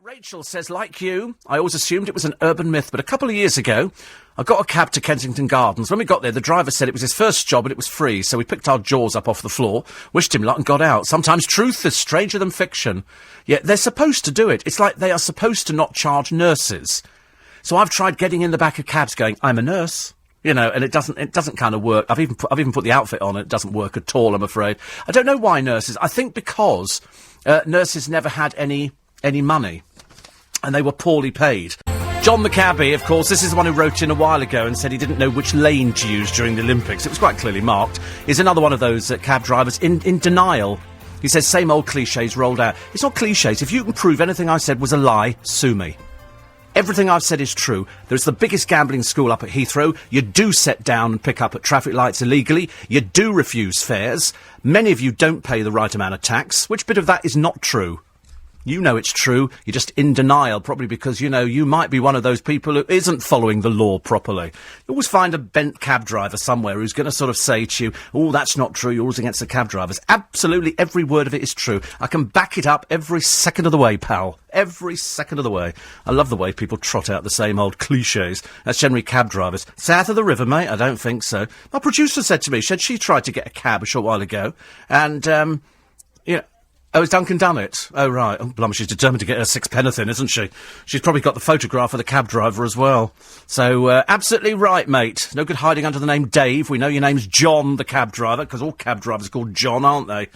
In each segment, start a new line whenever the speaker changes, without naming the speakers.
Rachel says, like you, I always assumed it was an urban myth, but a couple of years ago, I got a cab to Kensington Gardens. When we got there, the driver said it was his first job and it was free, so we picked our jaws up off the floor, wished him luck and got out. Sometimes truth is stranger than fiction. Yet they're supposed to do it. It's like they are supposed to not charge nurses. So I've tried getting in the back of cabs going, I'm a nurse. You know, and it doesn't kind of work. I've even put the outfit on, and it doesn't work at all, I'm afraid. I don't know why nurses. I think because nurses never had any money, and they were poorly paid. John the cabbie, of course, this is the one who wrote in a while ago and said he didn't know which lane to use during the Olympics. It was quite clearly marked. Is another one of those cab drivers in denial. He says, same old cliches rolled out. It's not cliches. If you can prove anything I said was a lie, sue me. Everything I've said is true. There's the biggest gambling school up at Heathrow. You do set down and pick up at traffic lights illegally. You do refuse fares. Many of you don't pay the right amount of tax. Which bit of that is not true? You know it's true. You're just in denial, probably because, you know, you might be one of those people who isn't following the law properly. You always find a bent cab driver somewhere who's going to sort of say to you, oh, that's not true, you're always against the cab drivers. Absolutely every word of it is true. I can back it up every second of the way, pal. Every second of the way. I love the way people trot out the same old cliches. That's generally cab drivers. South of the river, mate? I don't think so. My producer said to me, she tried to get a cab a short while ago, and, you know, oh, has Duncan done it? Oh, right. Oh, blimey, she's determined to get her sixpenneth in, isn't she? She's probably got the photograph of the cab driver as well. So, absolutely right, mate. No good hiding under the name Dave. We know your name's John, the cab driver, because all cab drivers are called John, aren't they?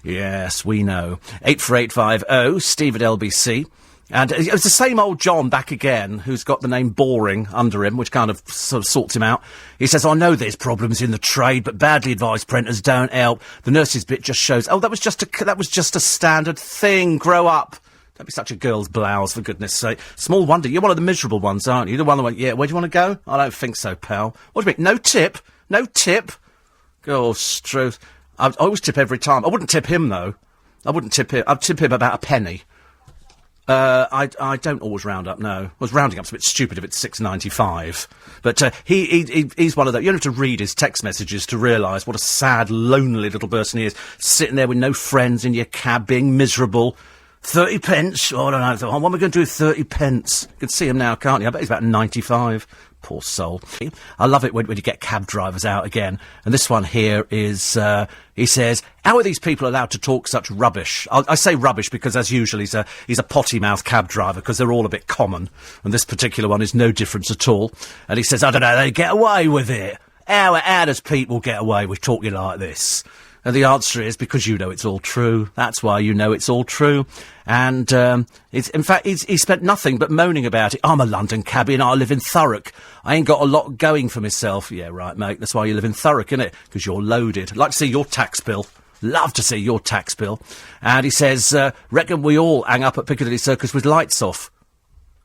Yes, we know. 84850, Steve at LBC. And it's the same old John back again, who's got the name Boring under him, which kind of sort of sorts him out. He says, I know there's problems in the trade, but badly advised printers don't help. The nurses bit just shows, oh, that was just a standard thing. Grow up. Don't be such a girl's blouse, for goodness sake. Small wonder, you're one of the miserable ones, aren't you? The one that went, yeah, where do you want to go? I don't think so, pal. What do you mean? No tip? No tip? Oh, Struth. I always tip every time. I wouldn't tip him, though. I wouldn't tip him. I'd tip him about a penny. I don't always round up, no. Well, rounding up's a bit stupid if it's $6.95. But, he's one of those. You don't have to read his text messages to realise what a sad, lonely little person he is. Sitting there with no friends in your cab, being miserable. 30 pence? Oh, I don't know. I thought, what am I going to do with 30 pence? You can see him now, can't you? I bet he's about 95. Poor soul. I love it when you get cab drivers out again. And this one here is, he says, how are these people allowed to talk such rubbish? I say rubbish because, as usual, he's a potty-mouth cab driver because they're all a bit common. And this particular one is no difference at all. And he says, I don't know, they get away with it. How does people get away with talking like this? And the answer is because you know it's all true. That's why you know it's all true. And, in fact, he spent nothing but moaning about it. I'm a London cabbie and I live in Thurrock. I ain't got a lot going for myself. Yeah, right, mate. That's why you live in Thurrock, innit? Because you're loaded. I'd like to see your tax bill. Love to see your tax bill. And he says, reckon we all hang up at Piccadilly Circus with lights off.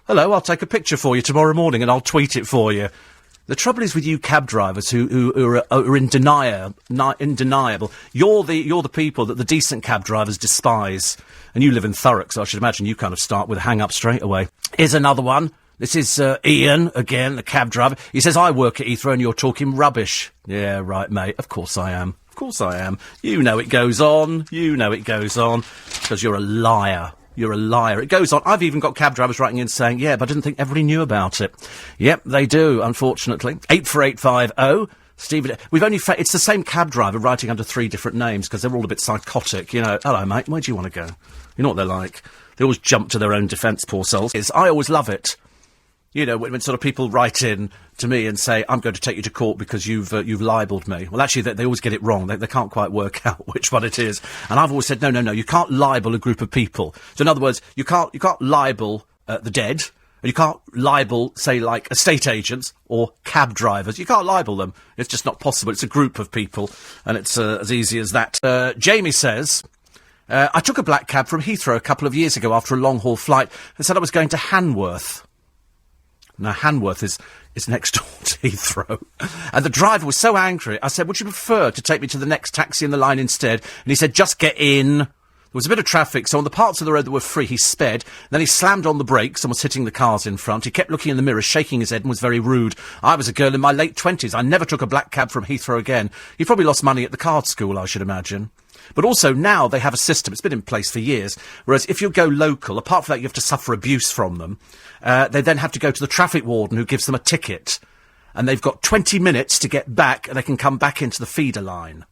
Hello, I'll take a picture for you tomorrow morning and I'll tweet it for you. The trouble is with you cab drivers who are undeniable. You're the people that the decent cab drivers despise. And you live in Thurrock, so I should imagine you kind of start with a hang-up straight away. Here's another one. This is Ian, again, the cab driver. He says, I work at Heathrow and you're talking rubbish. Yeah, right, mate. Of course I am. Of course I am. You know it goes on. You know it goes on. Because you're a liar. You're a liar. It goes on. I've even got cab drivers writing in saying, yeah, but I didn't think everybody knew about it. Yep, they do, unfortunately. 84850. Steve, it's the same cab driver writing under 3 different names because they're all a bit psychotic, you know. Hello, mate, where do you want to go? You know what they're like. They always jump to their own defence, poor souls. I always love it. You know, when sort of people write in to me and say, I'm going to take you to court because you've libelled me. Well, actually, they always get it wrong. They can't quite work out which one it is. And I've always said, no, you can't libel a group of people. So in other words, you can't libel the dead, and you can't libel, say, like, estate agents or cab drivers. You can't libel them. It's just not possible. It's a group of people, and it's as easy as that. Jamie says, I took a black cab from Heathrow a couple of years ago after a long-haul flight and said I was going to Hanworth. Now, Hanworth is next door to Heathrow. And the driver was so angry, I said, would you prefer to take me to the next taxi in the line instead? And he said, just get in. There was a bit of traffic, so on the parts of the road that were free, he sped. Then he slammed on the brakes and was hitting the cars in front. He kept looking in the mirror, shaking his head, and was very rude. I was a girl in my late 20s. I never took a black cab from Heathrow again. He probably lost money at the card school, I should imagine. But also, now they have a system, it's been in place for years, whereas if you go local, apart from that you have to suffer abuse from them, they then have to go to the traffic warden who gives them a ticket. And they've got 20 minutes to get back, and they can come back into the feeder line.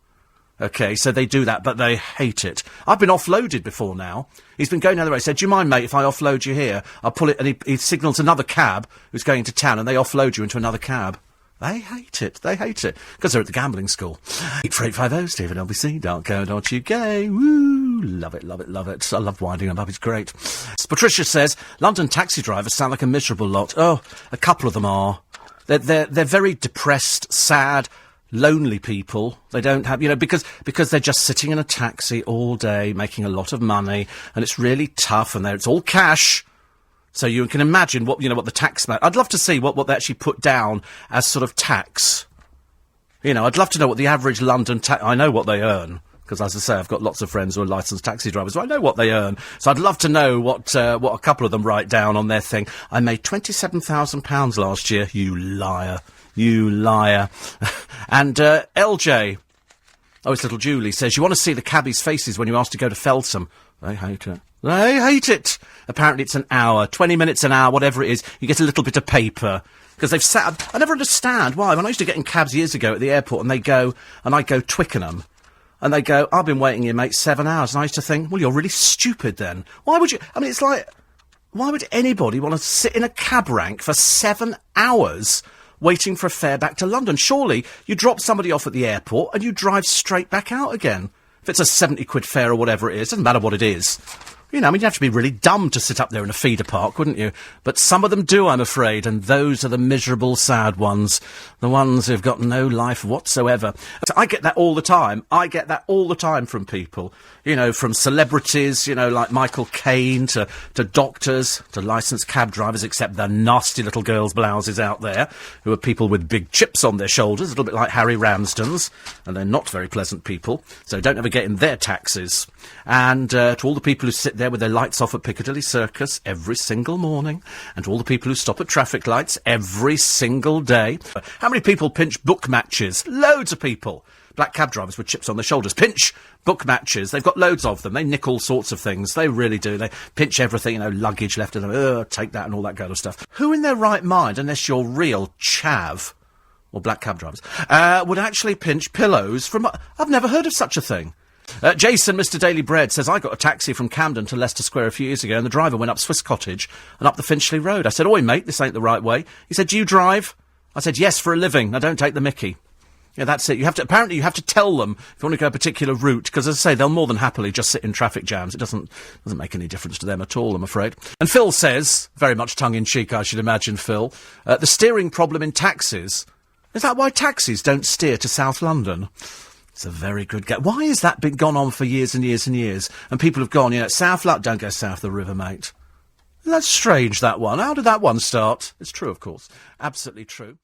OK, so they do that, but they hate it. I've been offloaded before now. He's been going down the road. He said, do you mind, mate, if I offload you here? I'll pull it, and he signals another cab who's going into town, and they offload you into another cab. They hate it. They hate it. Because they're at the gambling school. 84850, Steve at LBC.co.uk. Woo! Love it, love it, love it. I love winding them up. It's great. Patricia says, London taxi drivers sound like a miserable lot. Oh, a couple of them are. They're very depressed, sad, lonely people. They don't have, because they're just sitting in a taxi all day, making a lot of money, and it's really tough, and it's all cash. So you can imagine what the tax man. I'd love to see what they actually put down as sort of tax. I'd love to know what the average London I know what they earn, because as I say, I've got lots of friends who are licensed taxi drivers, so I know what they earn. So I'd love to know what a couple of them write down on their thing. I made £27,000 last year. You liar. You liar. And LJ, it's little Julie, says, you want to see the cabbies' faces when you ask to go to Feltham. They hate it. They hate it. Apparently it's an hour, 20 minutes an hour, whatever it is. You get a little bit of paper. Because they've sat... I never understand why. When I used to get in cabs years ago at the airport, and I go Twickenham, and they go, I've been waiting here, mate, 7 hours. And I used to think, well, you're really stupid then. Why would you... I mean, it's like, why would anybody want to sit in a cab rank for 7 hours waiting for a fare back to London? Surely you drop somebody off at the airport and you drive straight back out again. If it's a 70 quid fare or whatever it is, doesn't matter what it is. You'd have to be really dumb to sit up there in a feeder park, wouldn't you? But some of them do, I'm afraid, and those are the miserable, sad ones. The ones who've got no life whatsoever. I get that all the time. I get that all the time from people. From celebrities, like Michael Caine, to doctors, to licensed cab drivers, except the nasty little girls' blouses out there, who are people with big chips on their shoulders, a little bit like Harry Ramsden's, and they're not very pleasant people, so don't ever get in their taxis. And to all the people who sit there with their lights off at Piccadilly Circus every single morning, and to all the people who stop at traffic lights every single day. How many people pinch book matches? Loads of people. Black cab drivers with chips on their shoulders pinch book matches. They've got loads of them. They nick all sorts of things. They really do. They pinch everything, luggage left in them. Take that and all that kind of stuff. Who in their right mind, unless you're real chav, or black cab drivers, would actually pinch pillows from... I've never heard of such a thing. Jason, Mr. Daily Bread, says, I got a taxi from Camden to Leicester Square a few years ago, and the driver went up Swiss Cottage and up the Finchley Road. I said, oi, mate, this ain't the right way. He said, do you drive? I said, yes, for a living. I don't take the mickey. Yeah, that's it. Apparently you have to tell them if you want to go a particular route, because as I say, they'll more than happily just sit in traffic jams. It doesn't make any difference to them at all, I'm afraid. And Phil says, very much tongue-in-cheek, I should imagine, Phil, the steering problem in taxis. Is that why taxis don't steer to South London? It's a very good guess. Why has that been gone on for years and years and years? And people have gone, South London, don't go south the river, mate. That's strange, that one. How did that one start? It's true, of course. Absolutely true.